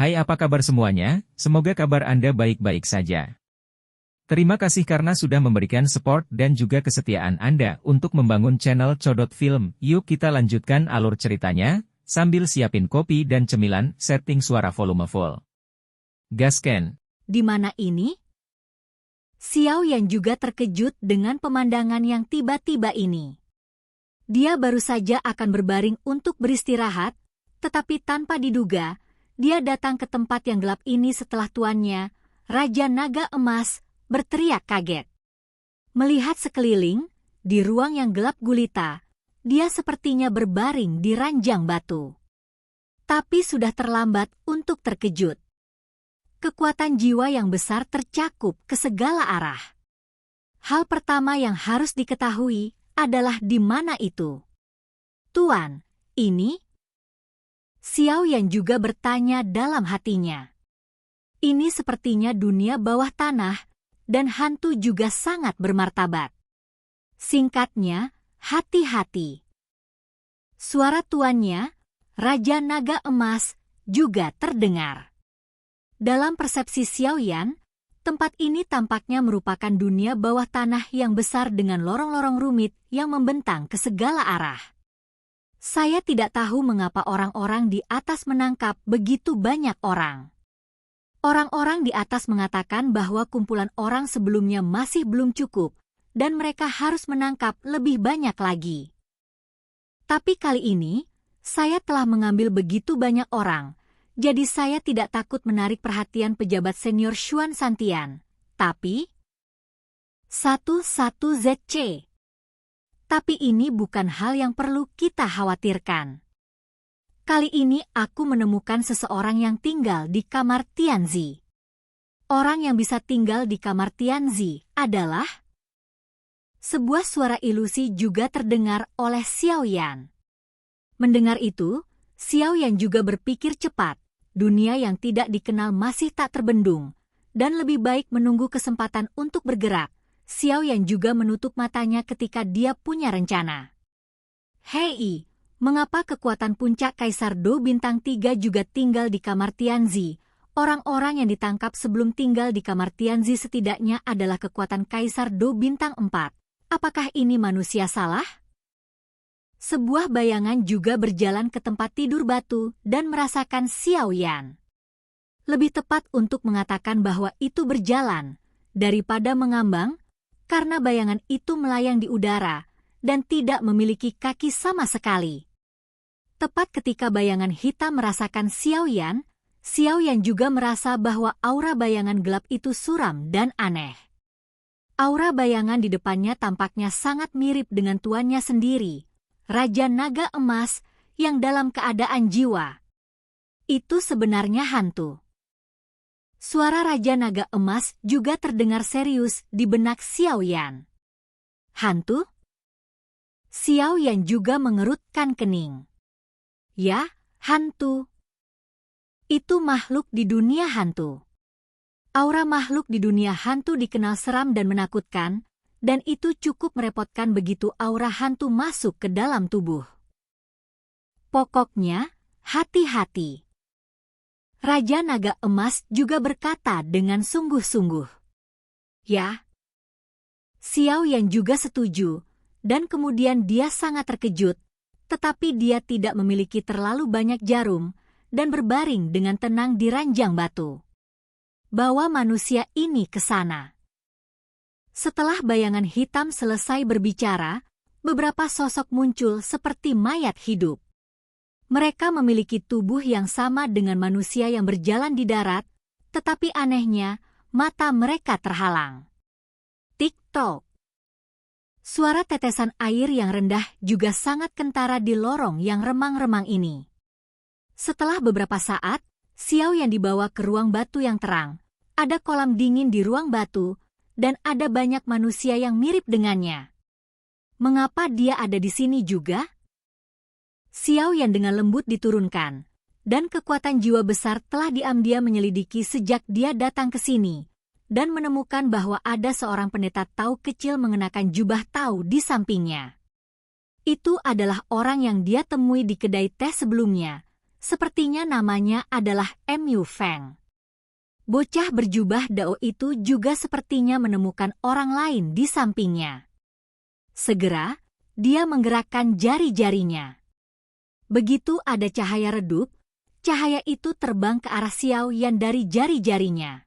Hai, apa kabar semuanya? Semoga kabar Anda baik-baik saja. Terima kasih karena sudah memberikan support dan juga kesetiaan Anda untuk membangun channel Codot Film. Yuk kita lanjutkan alur ceritanya, sambil siapin kopi dan cemilan, setting suara volume full. Gasken. Di mana ini? Xiao Yan juga terkejut dengan pemandangan yang tiba-tiba ini. Dia baru saja akan berbaring untuk beristirahat, tetapi tanpa diduga, dia datang ke tempat yang gelap ini setelah tuannya, Raja Naga Emas, berteriak kaget. Melihat sekeliling, di ruang yang gelap gulita, dia sepertinya berbaring di ranjang batu. Tapi sudah terlambat untuk terkejut. Kekuatan jiwa yang besar tercakup ke segala arah. Hal pertama yang harus diketahui adalah di mana itu. Tuan, ini? Xiao Yan juga bertanya dalam hatinya. Ini sepertinya dunia bawah tanah, dan hantu juga sangat bermartabat. Singkatnya, hati-hati. Suara tuannya, Raja Naga Emas, juga terdengar. Dalam persepsi Xiao Yan, tempat ini tampaknya merupakan dunia bawah tanah yang besar dengan lorong-lorong rumit yang membentang ke segala arah. Saya tidak tahu mengapa orang-orang di atas menangkap begitu banyak orang. Orang-orang di atas mengatakan bahwa kumpulan orang sebelumnya masih belum cukup, dan mereka harus menangkap lebih banyak lagi. Tapi kali ini, saya telah mengambil begitu banyak orang, jadi saya tidak takut menarik perhatian pejabat senior Xuan Santian. Tapi 11ZC. Tapi ini bukan hal yang perlu kita khawatirkan. Kali ini aku menemukan seseorang yang tinggal di kamar Tianzi. Orang yang bisa tinggal di kamar Tianzi adalah... Sebuah suara ilusi juga terdengar oleh Xiao Yan. Mendengar itu, Xiao Yan juga berpikir cepat. Dunia yang tidak dikenal masih tak terbendung, dan lebih baik menunggu kesempatan untuk bergerak. Xiao Yan juga menutup matanya ketika dia punya rencana. Hei, mengapa kekuatan puncak Kaisar Do Bintang 3 juga tinggal di kamar Tianzi? Orang-orang yang ditangkap sebelum tinggal di kamar Tianzi setidaknya adalah kekuatan Kaisar Do Bintang 4. Apakah ini manusia salah? Sebuah bayangan juga berjalan ke tempat tidur batu dan merasakan Xiao Yan. Lebih tepat untuk mengatakan bahwa itu berjalan, daripada mengambang, karena bayangan itu melayang di udara dan tidak memiliki kaki sama sekali. Tepat ketika bayangan hitam merasakan Xiao Yan juga merasa bahwa aura bayangan gelap itu suram dan aneh. Aura bayangan di depannya tampaknya sangat mirip dengan tuannya sendiri, Raja Naga Emas yang dalam keadaan jiwa. Itu sebenarnya hantu. Suara Raja Naga Emas juga terdengar serius di benak Xiao Yan. Hantu? Xiao Yan juga mengerutkan kening. Ya, hantu. Itu makhluk di dunia hantu. Aura makhluk di dunia hantu dikenal seram dan menakutkan, dan itu cukup merepotkan begitu aura hantu masuk ke dalam tubuh. Pokoknya, hati-hati. Raja Naga Emas juga berkata dengan sungguh-sungguh. Ya. Xiao Yan juga setuju, dan kemudian dia sangat terkejut, tetapi dia tidak memiliki terlalu banyak jarum, dan berbaring dengan tenang di ranjang batu. Bawa manusia ini ke sana. Setelah bayangan hitam selesai berbicara, beberapa sosok muncul seperti mayat hidup. Mereka memiliki tubuh yang sama dengan manusia yang berjalan di darat, tetapi anehnya, mata mereka terhalang. Tik-tok. Suara tetesan air yang rendah juga sangat kentara di lorong yang remang-remang ini. Setelah beberapa saat, Xiao yang dibawa ke ruang batu yang terang. Ada kolam dingin di ruang batu, dan ada banyak manusia yang mirip dengannya. Mengapa dia ada di sini juga? Xiao Yan dengan lembut diturunkan, dan kekuatan jiwa besar telah dia menyelidiki sejak dia datang ke sini, dan menemukan bahwa ada seorang pendeta Tao kecil mengenakan jubah Tao di sampingnya. Itu adalah orang yang dia temui di kedai teh sebelumnya, Sepertinya namanya adalah Mu Feng. Bocah berjubah Dao itu juga sepertinya menemukan orang lain di sampingnya. Segera, dia menggerakkan jari-jarinya. Begitu ada cahaya redup, cahaya itu terbang ke arah Xiao Yan dari jari-jarinya.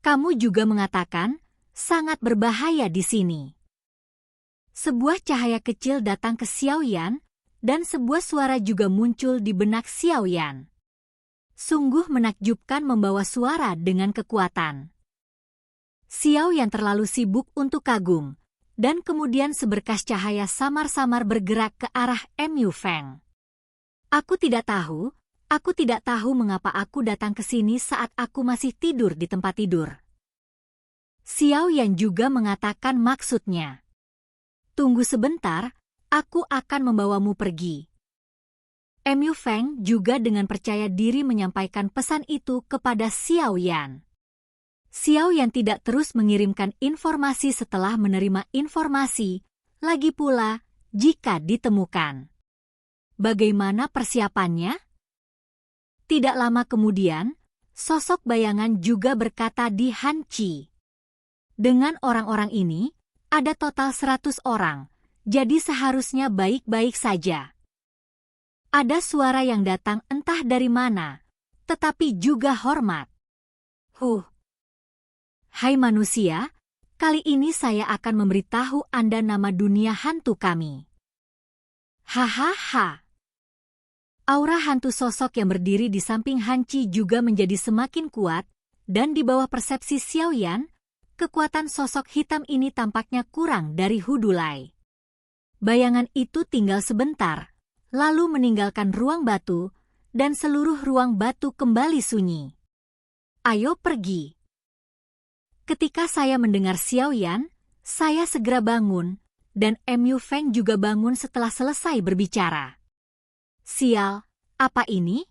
Kamu juga mengatakan, sangat berbahaya di sini. Sebuah cahaya kecil datang ke Xiao Yan, dan sebuah suara juga muncul di benak Xiao Yan. Sungguh menakjubkan membawa suara dengan kekuatan. Xiao Yan terlalu sibuk untuk kagum, dan kemudian seberkas cahaya samar-samar bergerak ke arah Mu Feng. Aku tidak tahu mengapa aku datang ke sini saat aku masih tidur di tempat tidur. Xiao Yan juga mengatakan maksudnya. Tunggu sebentar, aku akan membawamu pergi. Mu Feng juga dengan percaya diri menyampaikan pesan itu kepada Xiao Yan. Xiao Yan tidak terus mengirimkan informasi setelah menerima informasi, lagi pula jika ditemukan. Bagaimana persiapannya? Tidak lama kemudian, sosok bayangan juga berkata di Hanci. Dengan orang-orang ini, ada total 100 orang, jadi seharusnya baik-baik saja. Ada suara yang datang entah dari mana, tetapi juga hormat. Hai manusia, kali ini saya akan memberitahu Anda nama dunia hantu kami. Hahaha. Aura hantu sosok yang berdiri di samping Hanci juga menjadi semakin kuat, dan di bawah persepsi Xiao Yan, kekuatan sosok hitam ini tampaknya kurang dari Hudulai. Bayangan itu tinggal sebentar, lalu meninggalkan ruang batu, dan seluruh ruang batu kembali sunyi. Ayo pergi. Ketika saya mendengar Xiao Yan, saya segera bangun, dan Mu Feng juga bangun setelah selesai berbicara. Sial, apa ini?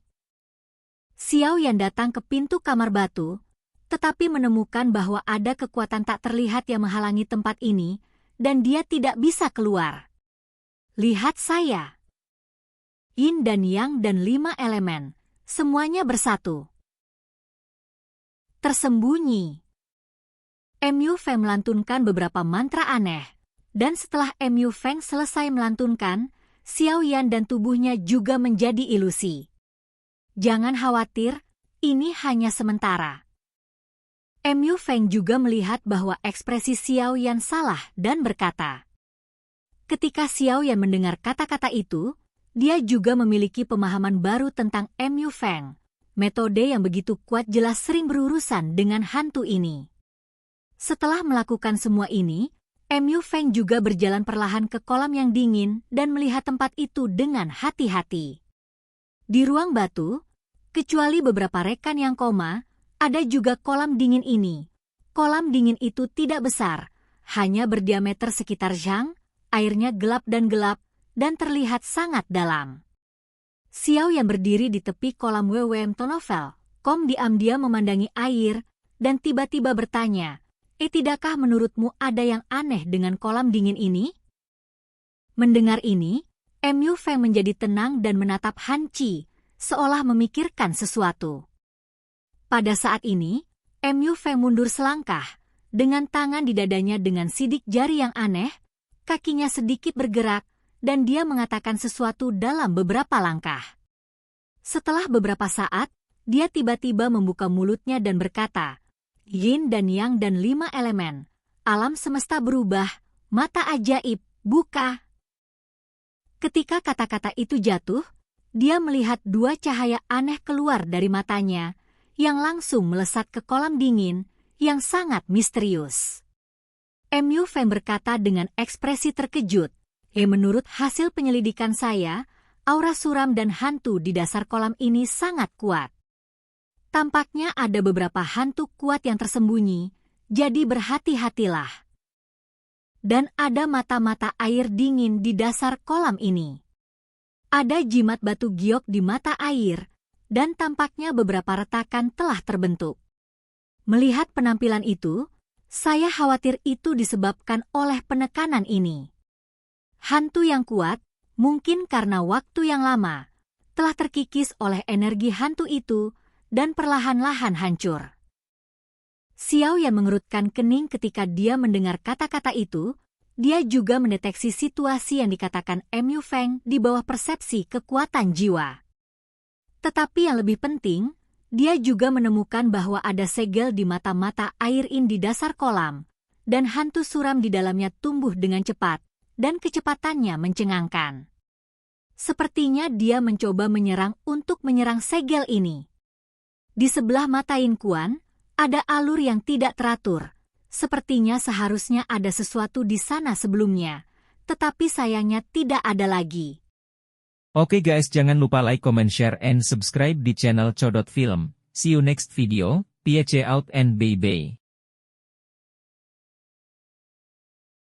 Xiao Yan datang ke pintu kamar batu, tetapi menemukan bahwa ada kekuatan tak terlihat yang menghalangi tempat ini, dan dia tidak bisa keluar. Lihat saya. Yin dan Yang dan 5 elemen, semuanya bersatu. Tersembunyi. Mu Feng melantunkan beberapa mantra aneh, dan setelah Mu Feng selesai melantunkan, Xiao Yan dan tubuhnya juga menjadi ilusi. Jangan khawatir, ini hanya sementara. Mu Feng juga melihat bahwa ekspresi Xiao Yan salah dan berkata. Ketika Xiao Yan mendengar kata-kata itu, dia juga memiliki pemahaman baru tentang Mu Feng. Metode yang begitu kuat jelas sering berurusan dengan hantu ini. Setelah melakukan semua ini, Mu Feng juga berjalan perlahan ke kolam yang dingin dan melihat tempat itu dengan hati-hati. Di ruang batu, kecuali beberapa rekan yang koma, ada juga kolam dingin ini. Kolam dingin itu tidak besar, hanya berdiameter sekitar zhang, airnya gelap dan terlihat sangat dalam. Xiao yang berdiri di tepi kolam WWM Tonovel, diam-diam memandangi air, dan tiba-tiba bertanya, tidakkah menurutmu ada yang aneh dengan kolam dingin ini? Mendengar ini, Mu Feng menjadi tenang dan menatap Hanci, seolah memikirkan sesuatu. Pada saat ini, Mu Feng mundur selangkah, dengan tangan di dadanya dengan sidik jari yang aneh, kakinya sedikit bergerak, dan dia mengatakan sesuatu dalam beberapa langkah. Setelah beberapa saat, dia tiba-tiba membuka mulutnya dan berkata, Yin dan Yang dan 5 elemen, alam semesta berubah, mata ajaib, buka. Ketika kata-kata itu jatuh, dia melihat 2 cahaya aneh keluar dari matanya, yang langsung melesat ke kolam dingin, yang sangat misterius. Mu Feng berkata dengan ekspresi terkejut, menurut hasil penyelidikan saya, aura suram dan hantu di dasar kolam ini sangat kuat. Tampaknya ada beberapa hantu kuat yang tersembunyi, jadi berhati-hatilah. Dan ada mata-mata air dingin di dasar kolam ini. Ada jimat batu giok di mata air, dan tampaknya beberapa retakan telah terbentuk. Melihat penampilan itu, saya khawatir itu disebabkan oleh penekanan ini. Hantu yang kuat, mungkin karena waktu yang lama, telah terkikis oleh energi hantu itu dan perlahan-lahan hancur. Xiao Yan mengerutkan kening ketika dia mendengar kata-kata itu. Dia juga mendeteksi situasi yang dikatakan Mu Feng di bawah persepsi kekuatan jiwa. Tetapi yang lebih penting, dia juga menemukan bahwa ada segel di mata-mata air in di dasar kolam, dan hantu suram di dalamnya tumbuh dengan cepat, dan kecepatannya mencengangkan. Sepertinya dia mencoba menyerang untuk menyerang segel ini. Di sebelah mata Yin Kuan, ada alur yang tidak teratur. Sepertinya seharusnya ada sesuatu di sana sebelumnya, tetapi sayangnya tidak ada lagi. Oke guys, jangan lupa like, comment, share, and subscribe di channel Codot Film. See you next video, peace out and bye-bye.